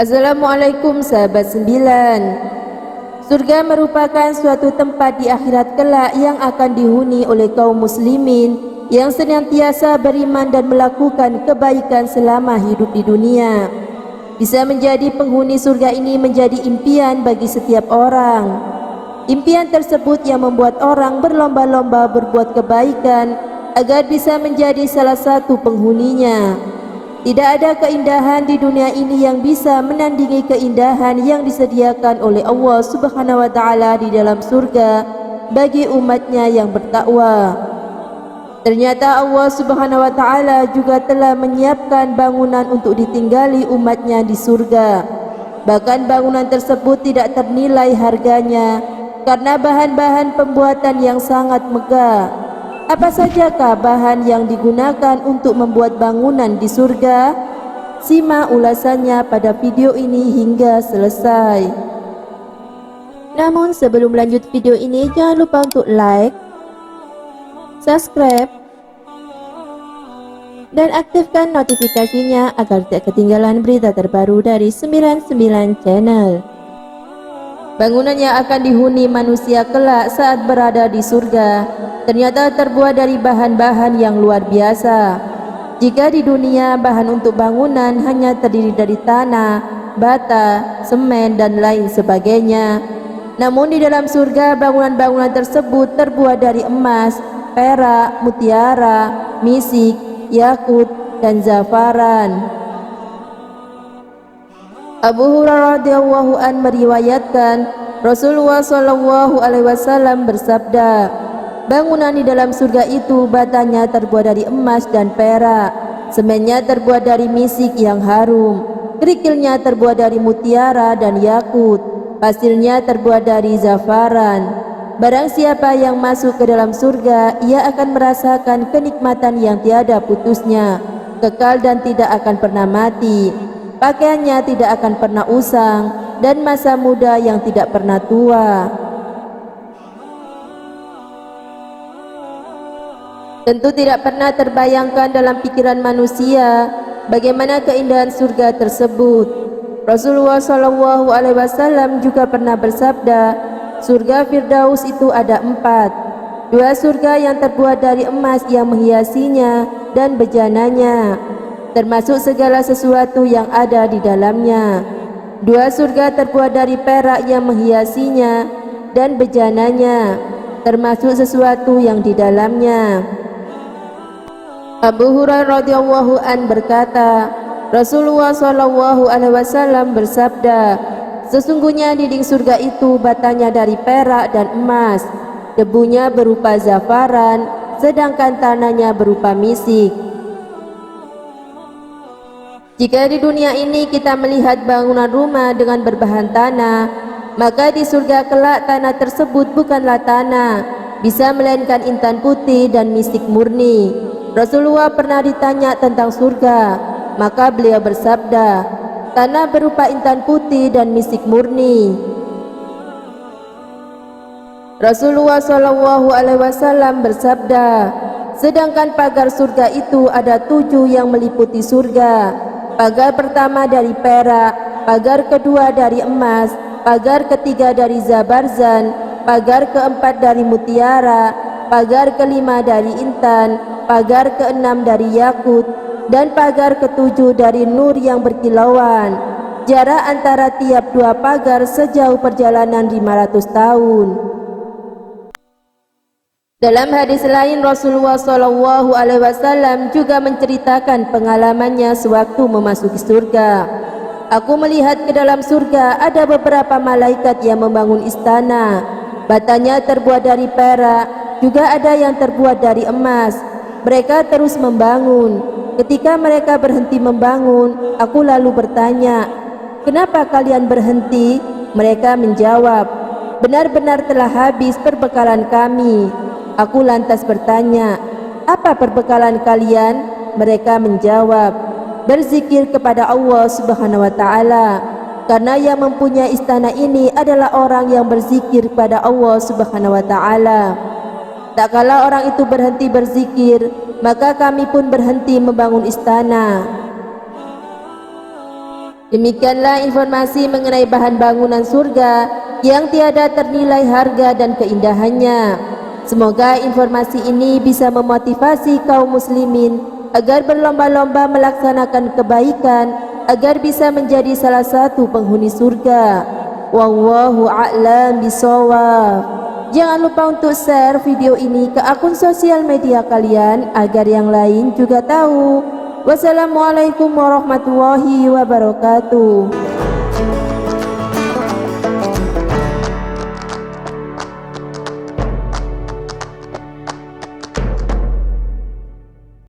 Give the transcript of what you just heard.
Assalamualaikum sahabat sembilan. Surga merupakan suatu tempat di akhirat kelak yang akan dihuni oleh kaum muslimin yang senantiasa beriman dan melakukan kebaikan selama hidup di dunia. Bisa menjadi penghuni surga ini menjadi impian bagi setiap orang. Impian tersebut yang membuat orang berlomba-lomba berbuat kebaikan agar bisa menjadi salah satu penghuninya. Tidak ada keindahan di dunia ini yang bisa menandingi keindahan yang disediakan oleh Allah Subhanahu wa taala di dalam surga bagi umatnya yang bertakwa. Ternyata Allah Subhanahu wa taala juga telah menyiapkan bangunan untuk ditinggali umatnya di surga. Bahkan bangunan tersebut tidak ternilai harganya karena bahan-bahan pembuatan yang sangat megah. Apa sajakah bahan yang digunakan untuk membuat bangunan di surga? Simak ulasannya pada video ini hingga selesai. Namun sebelum lanjut video ini, jangan lupa untuk like, subscribe, dan aktifkan notifikasinya agar tidak ketinggalan berita terbaru dari 99 Channel. Bangunan yang akan dihuni manusia kelak saat berada di surga ternyata terbuat dari bahan-bahan yang luar biasa. Jika di dunia bahan untuk bangunan hanya terdiri dari tanah, bata, semen, dan lain sebagainya, namun di dalam surga bangunan-bangunan tersebut terbuat dari emas, perak, mutiara, misik, yakut, dan zafaran. Abu Hurairah radhiyallahu an meriwayatkan Rasulullah sallallahu alaihi wasallam bersabda, bangunan di dalam surga itu batanya terbuat dari emas dan perak, semennya terbuat dari misik yang harum, kerikilnya terbuat dari mutiara dan yakut, pasirnya terbuat dari zafaran. Barang siapa yang masuk ke dalam surga, ia akan merasakan kenikmatan yang tiada putusnya, kekal dan tidak akan pernah mati. Pakaiannya tidak akan pernah usang dan masa muda yang tidak pernah tua. Tentu tidak pernah terbayangkan dalam pikiran manusia bagaimana keindahan surga tersebut. Rasulullah SAW juga pernah bersabda, surga Firdaus itu ada 4. 2 surga yang terbuat dari emas yang menghiasinya dan bejananya, termasuk segala sesuatu yang ada di dalamnya. 2 surga terbuat dari perak yang menghiasinya dan bejananya, termasuk sesuatu yang di dalamnya. Abu Hurairah radhiyallahu an berkata, Rasulullah sallallahu alaihi wasallam bersabda, sesungguhnya dinding surga itu batanya dari perak dan emas, debunya berupa zafaran, sedangkan tanahnya berupa misik. Jika di dunia ini kita melihat bangunan rumah dengan berbahan tanah, maka di surga kelak tanah tersebut bukanlah tanah, bisa melainkan intan putih dan misik murni. Rasulullah pernah ditanya tentang surga, maka beliau bersabda, tanah berupa intan putih dan misik murni. Rasulullah SAW bersabda, sedangkan pagar surga itu ada 7 yang meliputi surga. Pagar pertama dari perak, pagar kedua dari emas, pagar ketiga dari zabarzan, pagar keempat dari mutiara, pagar kelima dari intan, pagar keenam dari yakut, dan pagar ketujuh dari nur yang berkilauan. Jarak antara tiap 2 pagar sejauh perjalanan 500 tahun. Dalam hadis lain, Rasulullah SAW juga menceritakan pengalamannya sewaktu memasuki surga. Aku melihat ke dalam surga ada beberapa malaikat yang membangun istana. Batanya terbuat dari perak, juga ada yang terbuat dari emas. Mereka terus membangun. Ketika mereka berhenti membangun, aku lalu bertanya, kenapa kalian berhenti? Mereka menjawab, benar-benar telah habis perbekalan kami. Aku lantas bertanya, apa perbekalan kalian? Mereka menjawab, berzikir kepada Allah Subhanahu wa taala. Karena yang mempunyai istana ini adalah orang yang berzikir kepada Allah Subhanahu wa taala. Tak kala orang itu berhenti berzikir, maka kami pun berhenti membangun istana. Demikianlah informasi mengenai bahan bangunan surga yang tiada ternilai harga dan keindahannya. Semoga informasi ini bisa memotivasi kaum muslimin agar berlomba-lomba melaksanakan kebaikan agar bisa menjadi salah satu penghuni surga. Wallahu a'lam bishawab. Jangan lupa untuk share video ini ke akun sosial media kalian agar yang lain juga tahu. Wassalamualaikum warahmatullahi wabarakatuh.